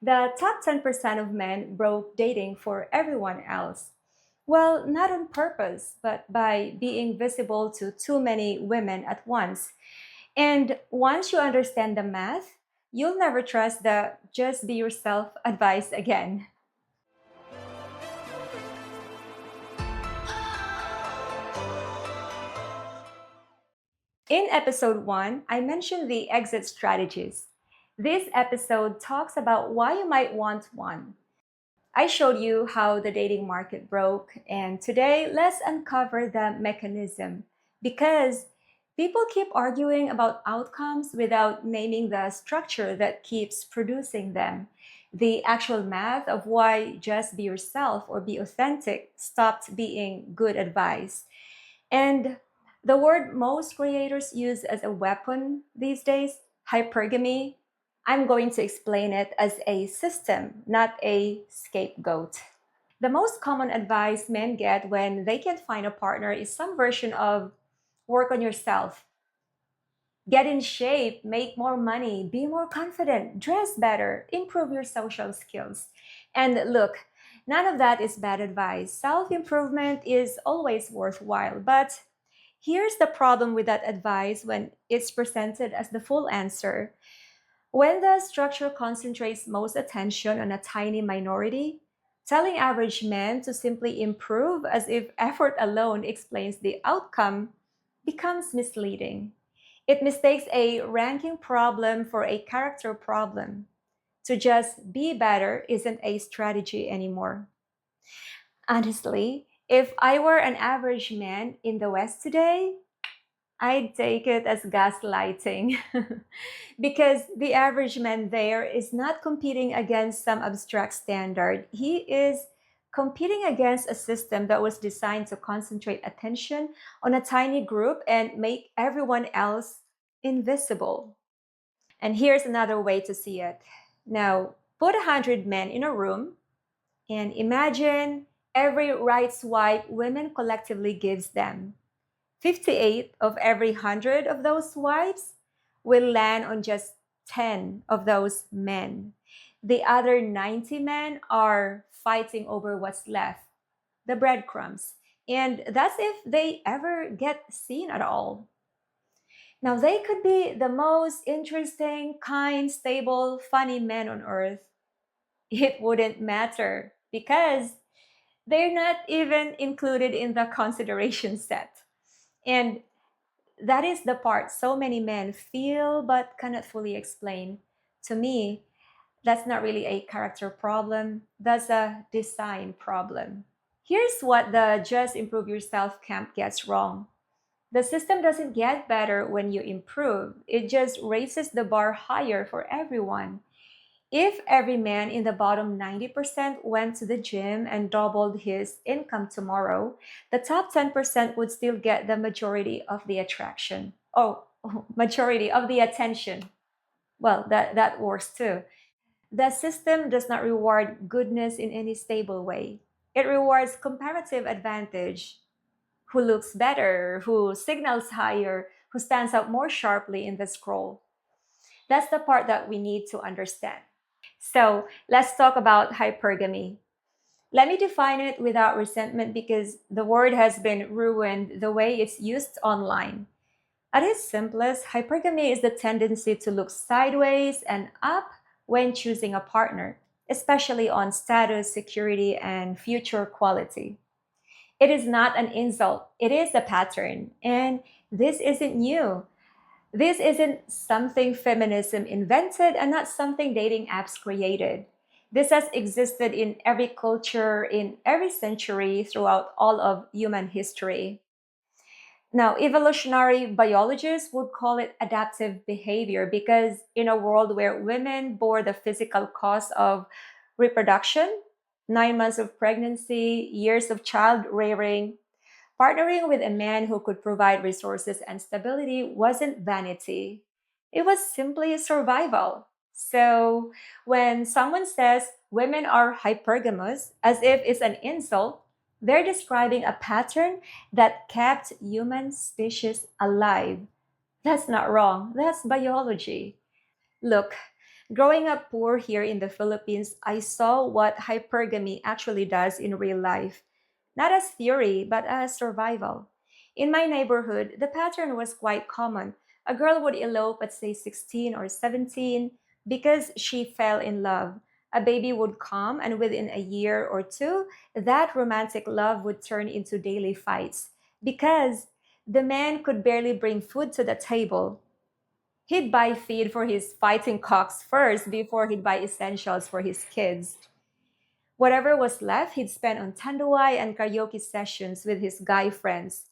The top 10% of men broke dating for everyone else. Well, not on purpose, but by being visible to too many women at once. And once you understand the math, you'll never trust the just be yourself advice again. In episode 1, I mentioned the exit strategies. This episode talks about why you might want one. I showed you how the dating market broke, and today let's uncover the mechanism because people keep arguing about outcomes without naming the structure that keeps producing them. The actual math of why just be yourself or be authentic stopped being good advice. And the word most creators use as a weapon these days, hypergamy, I'm going to explain it as a system, not a scapegoat. The most common advice men get when they can't find a partner is some version of work on yourself, get in shape, make more money, be more confident, dress better, improve your social skills. And look, none of that is bad advice. Self improvement is always worthwhile. But here's the problem with that advice when it's presented as the full answer. When the structure concentrates most attention on a tiny minority, telling average men to simply improve as if effort alone explains the outcome becomes misleading. It mistakes a ranking problem for a character problem. To just be better isn't a strategy anymore. Honestly, if I were an average man in the West today, I'd take it as gaslighting because the average man there is not competing against some abstract standard. He is competing against a system that was designed to concentrate attention on a tiny group and make everyone else invisible. And here's another way to see it. Now, put 100 men in a room and imagine every right swipe women collectively gives them. 58 of every 100 of those swipes will land on just 10 of those men. The other 90 men are fighting over what's left, the breadcrumbs. And that's if they ever get seen at all. Now, they could be the most interesting, kind, stable, funny men on earth. It wouldn't matter because they're not even included in the consideration set. And that is the part so many men feel but cannot fully explain. To me, that's not really a character problem, that's a design problem. Here's what the just improve yourself camp gets wrong. The system doesn't get better when you improve, it just raises the bar higher for everyone. If every man in the bottom 90% went to the gym and doubled his income tomorrow, the top 10% would still get the majority of the attraction. Oh, majority of the attention. Well, that works too. The system does not reward goodness in any stable way. It rewards comparative advantage. Who looks better, who signals higher, who stands out more sharply in the scroll. That's the part that we need to understand. So let's talk about hypergamy. Let me define it without resentment because the word has been ruined the way it's used online. At its simplest, hypergamy is the tendency to look sideways and up when choosing a partner, especially on status, security, and future quality. It is not an insult, it is a pattern. And this isn't new. This isn't something feminism invented and not something dating apps created. This has existed in every culture, in every century, throughout all of human history. Now, evolutionary biologists would call it adaptive behavior because in a world where women bore the physical cost of reproduction, 9 months of pregnancy, years of child rearing, partnering with a man who could provide resources and stability wasn't vanity, it was simply survival. So when someone says women are hypergamous, as if it's an insult, they're describing a pattern that kept human species alive. That's not wrong, that's biology. Look, Growing up poor here in the Philippines, I saw what hypergamy actually does in real life. Not as theory, but as survival. In my neighborhood, the pattern was quite common. A girl would elope at, say, 16 or 17 because she fell in love. A baby would come, and within a year or two, that romantic love would turn into daily fights because the man could barely bring food to the table. He'd buy feed for his fighting cocks first before he'd buy essentials for his kids. Whatever was left, he'd spend on tanduay and karaoke sessions with his guy friends.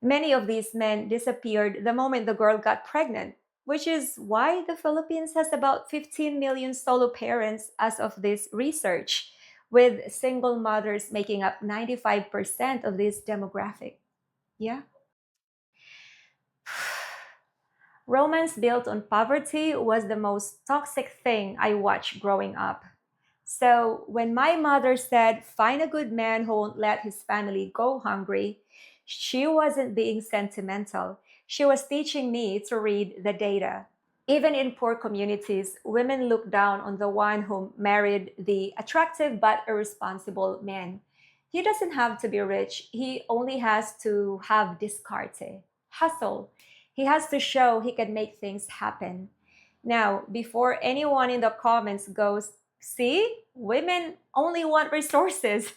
Many of these men disappeared the moment the girl got pregnant, which is why the Philippines has about 15 million solo parents as of this research, with single mothers making up 95% of this demographic. Yeah. Romance built on poverty was the most toxic thing I watched growing up. So when my mother said, find a good man who won't let his family go hungry, she wasn't being sentimental. She was teaching me to read the data. Even in poor communities, women look down on the one who married the attractive but irresponsible man. He doesn't have to be rich, he only has to have discarte, hustle. He has to show he can make things happen. Now, before anyone in the comments goes, see, women only want resources,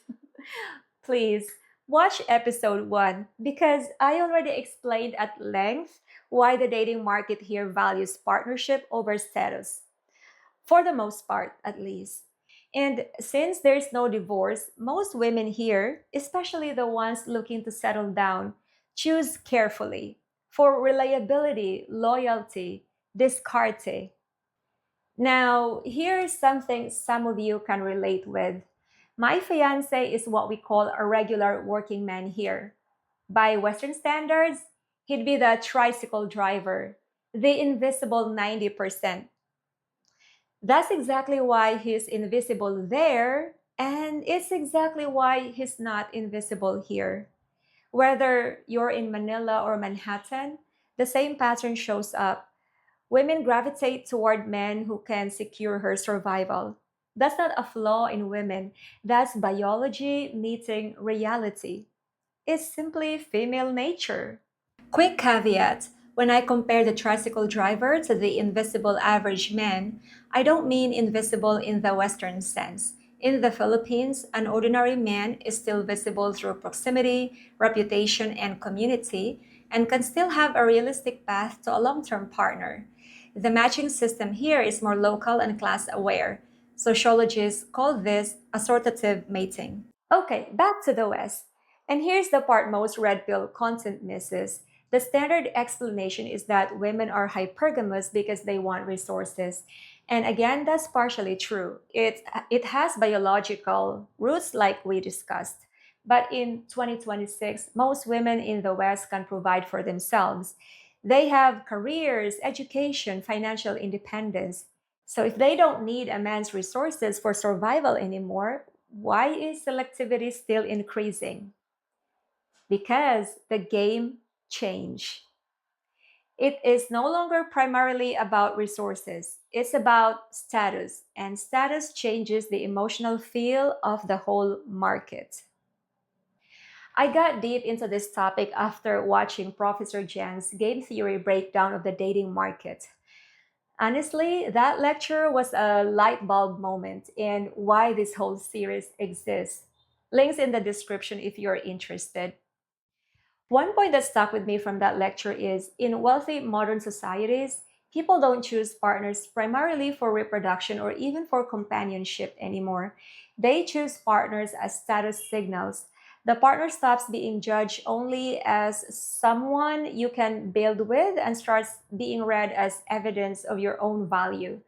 please watch episode 1 because I already explained at length why the dating market here values partnership over status, for the most part at least. And since there's no divorce, most women here, especially the ones looking to settle down, choose carefully for reliability, loyalty, discarte. Now, here's something some of you can relate with. My fiance is what we call a regular working man here. By Western standards, he'd be the tricycle driver, the invisible 90%. That's exactly why he's invisible there, and it's exactly why he's not invisible here. Whether you're in Manila or Manhattan, the same pattern shows up. Women gravitate toward men who can secure her survival. That's not a flaw in women, that's biology meeting reality. It's simply female nature. Quick caveat: when I compare the tricycle driver to the invisible average man, I don't mean invisible in the Western sense. In the Philippines, an ordinary man is still visible through proximity, reputation, and community, and can still have a realistic path to a long term partner. The matching system here is more local and class aware. Sociologists call this assortative mating. Okay, back to the West. And here's the part most red pill content misses. The standard explanation is that women are hypergamous because they want resources. And again, that's partially true. It has biological roots, like we discussed. But in 2026, most women in the West can provide for themselves. They have careers, education, financial independence. So if they don't need a man's resources for survival anymore, why is selectivity still increasing? Because the game changed. It is no longer primarily about resources, it's about status, and status changes the emotional feel of the whole market. I got deep into this topic after watching Professor Jan's game theory breakdown of the dating market. Honestly, that lecture was a light bulb moment in why this whole series exists. Links in the description if you're interested. One point that stuck with me from that lecture is in wealthy modern societies, people don't choose partners primarily for reproduction or even for companionship anymore. They choose partners as status signals. The partner stops being judged only as someone you can build with and starts being read as evidence of your own value.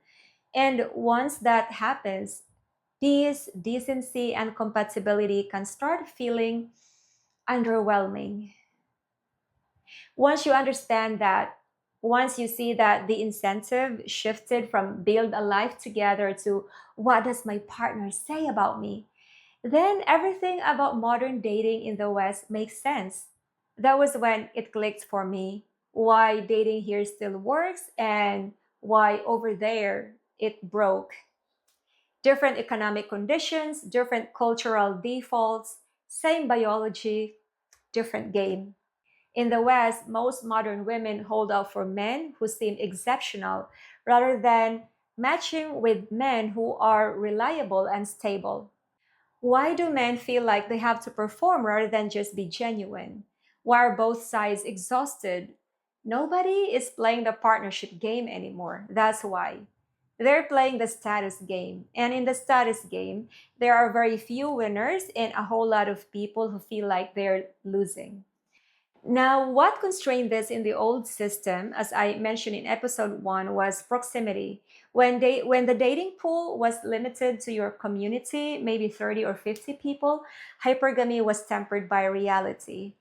And once that happens, peace, decency, and compatibility can start feeling underwhelming. Once you understand that, once you see that the incentive shifted from build a life together to what does my partner say about me, then everything about modern dating in the West makes sense. That was when it clicked for me why dating here still works and why over there it broke. Different economic conditions, different cultural defaults, same biology, different game. In the West, most modern women hold out for men who seem exceptional rather than matching with men who are reliable and stable. Why do men feel like they have to perform rather than just be genuine? Why are both sides exhausted? Nobody is playing the partnership game anymore. That's why. They're playing the status game. And in the status game, there are very few winners and a whole lot of people who feel like they're losing. Now, what constrained this in the old system, as I mentioned in episode one, was proximity. When the dating pool was limited to your community, maybe 30 or 50 people, hypergamy was tempered by reality.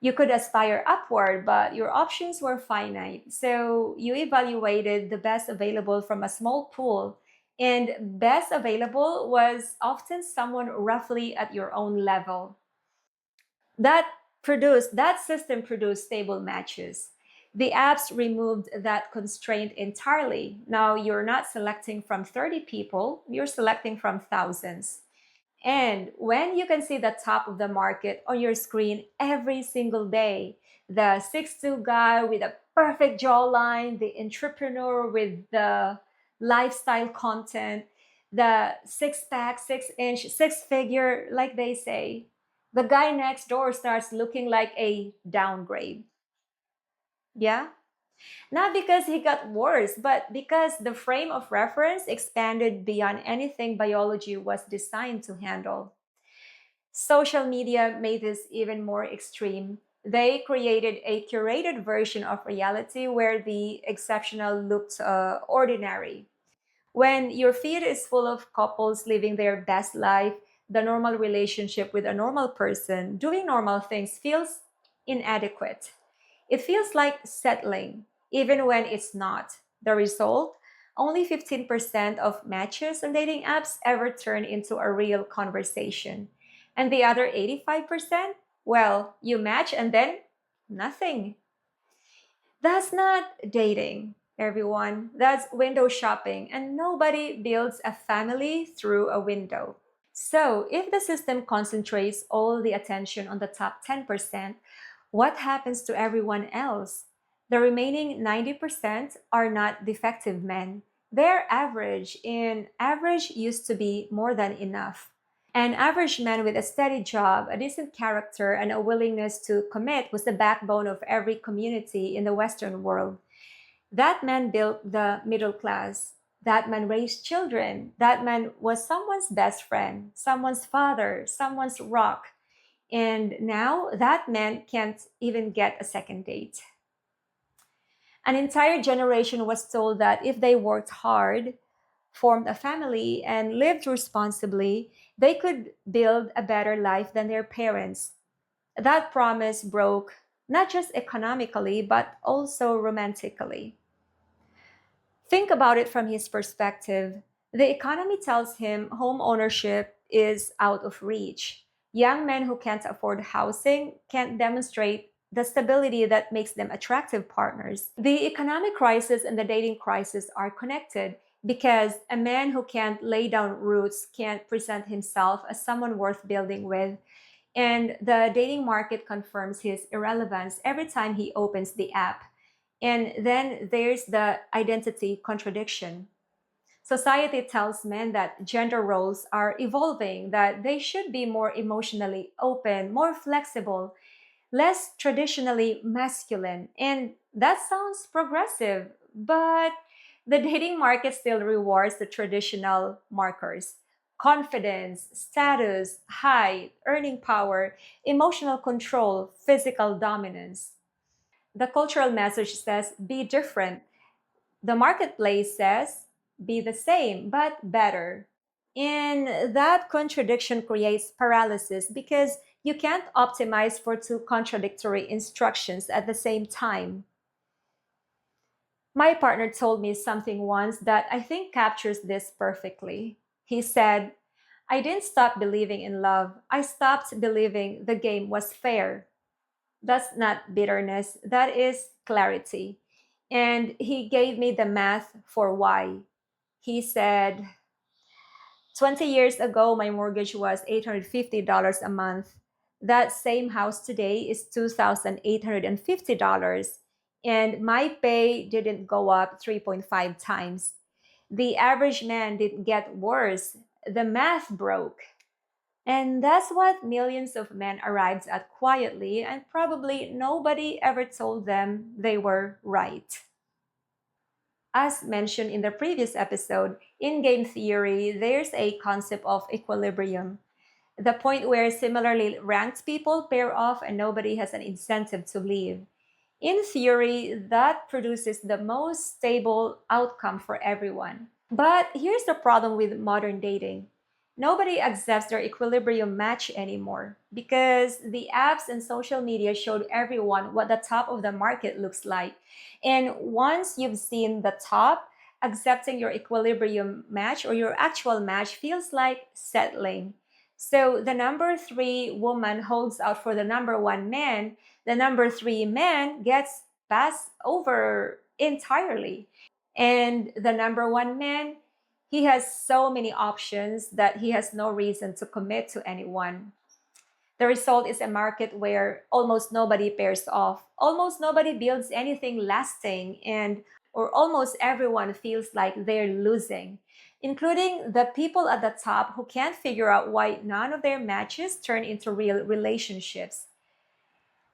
You could aspire upward, but your options were finite. So you evaluated the best available from a small pool. And best available was often someone roughly at your own level. That system produced stable matches. The apps removed that constraint entirely. Now you're not selecting from 30 people, you're selecting from thousands. And when you can see the top of the market on your screen every single day, the 6'2" guy with a perfect jawline, the entrepreneur with the lifestyle content, the six pack, 6 inch, six figure, like they say, the guy next door starts looking like a downgrade. Yeah? Not because he got worse, but because the frame of reference expanded beyond anything biology was designed to handle. Social media made this even more extreme. They created a curated version of reality where the exceptional looked ordinary. When your feed is full of couples living their best life, the normal relationship with a normal person doing normal things feels inadequate. It feels like settling, even when it's not. The result? Only 15% of matches on dating apps ever turn into a real conversation. And the other 85%? Well, you match and then nothing. That's not dating, everyone. That's window shopping, and nobody builds a family through a window. So, if the system concentrates all the attention on the top 10%, what happens to everyone else? The remaining 90% are not defective men. They're average, and average used to be more than enough. An average man with a steady job, a decent character, and a willingness to commit was the backbone of every community in the Western world. That man built the middle class. That man raised children. That man was someone's best friend, someone's father, someone's rock. And now that man can't even get a second date. An entire generation was told that if they worked hard, formed a family, and lived responsibly, they could build a better life than their parents. That promise broke not just economically, but also romantically. Think about it from his perspective. The economy tells him home ownership is out of reach. Young men who can't afford housing can't demonstrate the stability that makes them attractive partners. The economic crisis and the dating crisis are connected because a man who can't lay down roots can't present himself as someone worth building with. And the dating market confirms his irrelevance every time he opens the app. And then there's the identity contradiction. Society tells men that gender roles are evolving, that they should be more emotionally open, more flexible, less traditionally masculine. And that sounds progressive, but the dating market still rewards the traditional markers: confidence, status, height, earning power, emotional control, physical dominance. The cultural message says be different. The marketplace says be the same, but better. And that contradiction creates paralysis because you can't optimize for two contradictory instructions at the same time. My partner told me something once that I think captures this perfectly. He said, I didn't stop believing in love. I stopped believing the game was fair. That's not bitterness, that is clarity. And he gave me the math for why. He said, 20 years ago, my mortgage was $850 a month. That same house today is $2,850. And my pay didn't go up 3.5 times. The average man didn't get worse. The math broke. And that's what millions of men arrived at quietly, and probably nobody ever told them they were right. As mentioned in the previous episode, in game theory, there's a concept of equilibrium, the point where similarly ranked people pair off and nobody has an incentive to leave. In theory, that produces the most stable outcome for everyone. But here's the problem with modern dating. Nobody accepts their equilibrium match anymore because the apps and social media showed everyone what the top of the market looks like. And once you've seen the top, accepting your equilibrium match or your actual match feels like settling. So the number three woman holds out for the number one man. The number three man gets passed over entirely. And the number one man, he has so many options that he has no reason to commit to anyone. The result is a market where almost nobody pairs off, almost nobody builds anything lasting, and or almost everyone feels like they're losing, including the people at the top who can't figure out why none of their matches turn into real relationships.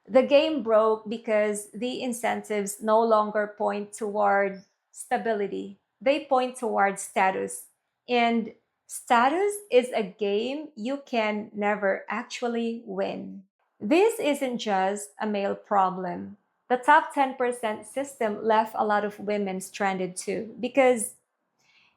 The game broke because the incentives no longer point toward stability. They point toward status. And status is a game you can never actually win. This isn't just a male problem. The top 10% system left a lot of women stranded too, because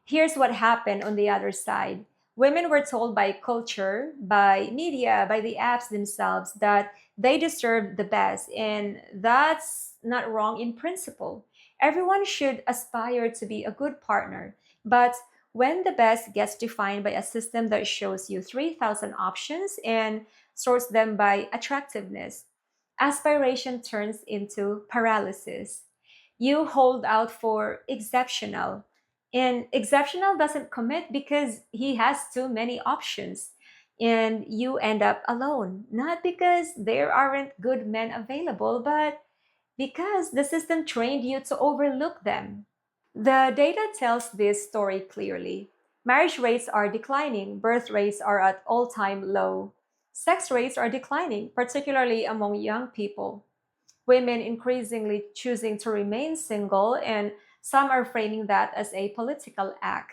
here's what happened on the other side. Women were told by culture, by media, by the apps themselves that they deserve the best. And that's not wrong in principle. Everyone should aspire to be a good partner. But when the best gets defined by a system that shows you 3,000 options and sorts them by attractiveness, aspiration turns into paralysis. You hold out for exceptional, and exceptional doesn't commit because he has too many options. And you end up alone, not because there aren't good men available, but because the system trained you to overlook them. The data tells this story clearly. Marriage rates are declining, birth rates are at all time low, sex rates are declining, particularly among young people. Women increasingly choosing to remain single, and some are framing that as a political act.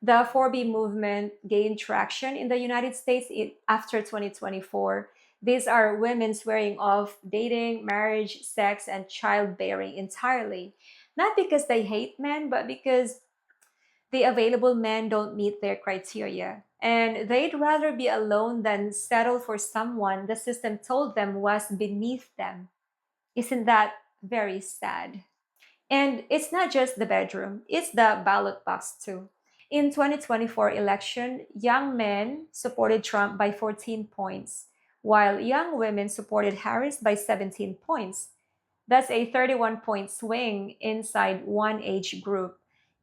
The 4B movement gained traction in the United States after 2024. These are women swearing off dating, marriage, sex, and childbearing entirely. Not because they hate men, but because the available men don't meet their criteria. And they'd rather be alone than settle for someone the system told them was beneath them. Isn't that very sad? And it's not just the bedroom, it's the ballot box too. In 2024 election, young men supported Trump by 14 points, while young women supported Harris by 17 points. That's a 31-point swing inside one age group,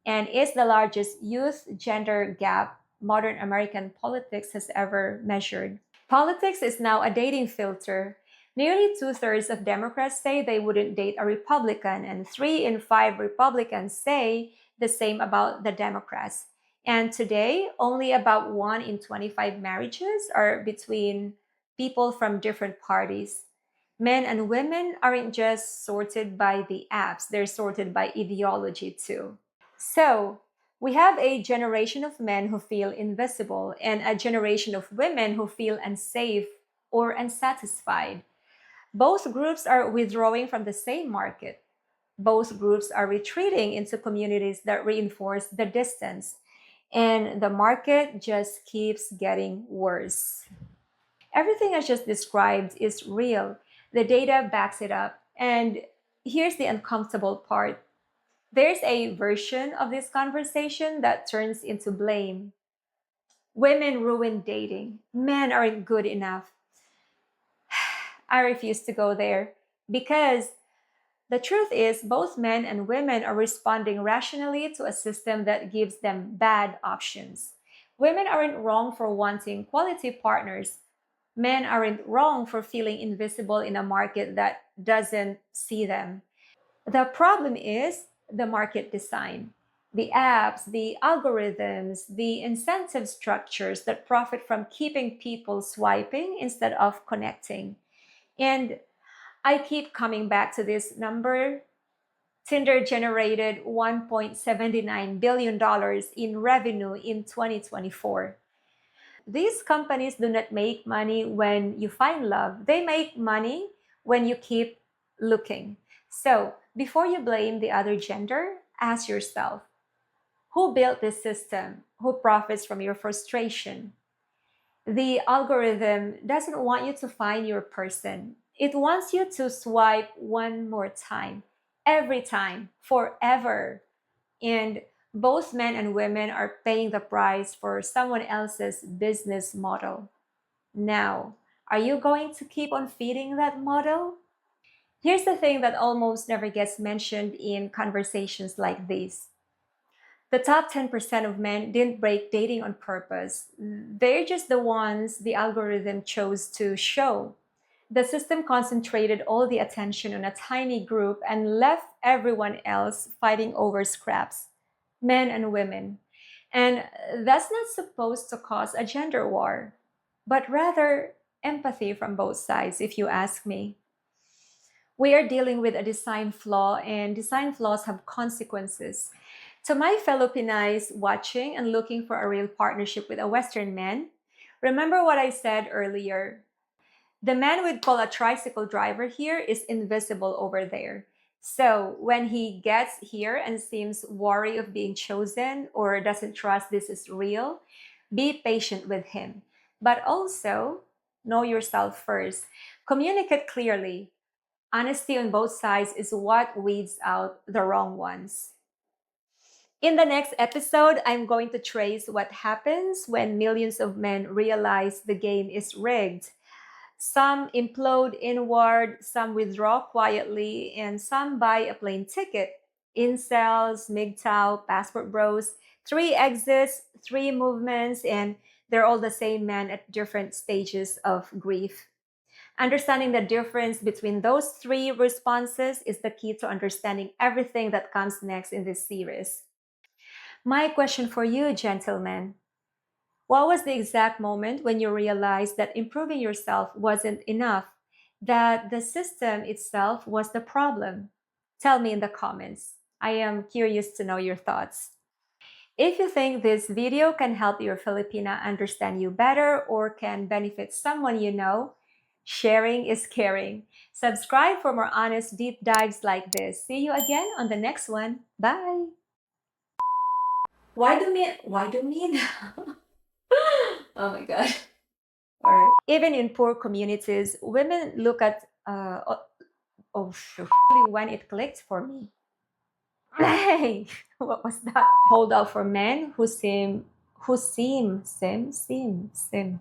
and is the largest youth gender gap modern American politics has ever measured. Politics is now a dating filter. Nearly two-thirds of Democrats say they wouldn't date a Republican, and three in five Republicans say the same about the Democrats. And today, only about 1 in 25 marriages are between people from different parties. Men and women aren't just sorted by the apps, they're sorted by ideology too. So, we have a generation of men who feel invisible and a generation of women who feel unsafe or unsatisfied. Both groups are withdrawing from the same market. Both groups are retreating into communities that reinforce the distance. And the market just keeps getting worse. Everything I just described is real. The data backs it up. And here's the uncomfortable part: there's a version of this conversation that turns into blame. Women ruin dating. Men aren't good enough. I refuse to go there because The truth is, both men and women are responding rationally to a system that gives them bad options. Women aren't wrong for wanting quality partners. Men aren't wrong for feeling invisible in a market that doesn't see them. The problem is the market design, the apps, the algorithms, the incentive structures that profit from keeping people swiping instead of connecting. And I keep coming back to this number. Tinder generated $1.79 billion in revenue in 2024. These companies do not make money when you find love. They make money when you keep looking. So, before you blame the other gender, ask yourself, who built this system? Who profits from your frustration? The algorithm doesn't want you to find your person. It wants you to swipe one more time, every time, forever. And both men and women are paying the price for someone else's business model. Now, are you going to keep on feeding that model? Here's the thing that almost never gets mentioned in conversations like these. The top 10% of men didn't break dating on purpose. They're just the ones the algorithm chose to show. The system concentrated all the attention on a tiny group and left everyone else fighting over scraps, men and women. And that's not supposed to cause a gender war, but rather empathy from both sides, if you ask me. We are dealing with a design flaw, and design flaws have consequences. To my Filipinas watching and looking for a real partnership with a Western man, remember what I said earlier. The man we'd call a tricycle driver here is invisible over there. So when he gets here and seems worried of being chosen or doesn't trust this is real, be patient with him. But also, know yourself first. Communicate clearly. Honesty on both sides is what weeds out the wrong ones. In the next episode, I'm going to trace what happens when millions of men realize the game is rigged. Some implode inward, some withdraw quietly, and some buy a plane ticket. Incels, MGTOW, passport bros, three exits, three movements, and they're all the same man at different stages of grief. Understanding the difference between those three responses is the key to understanding everything that comes next in this series. My question for you, gentlemen, what was the exact moment when you realized that improving yourself wasn't enough, that the system itself was the problem? Tell me in the comments. I am curious to know your thoughts. If you think this video can help your Filipina understand you better or can benefit someone you know, sharing is caring. Subscribe for more honest deep dives like this. See you again on the next one. Bye. Why do mean? Oh my god. All right. Even in poor communities, women look at oh shoot. When it clicked for me. Hey, what was that? Hold out for men who seem sim.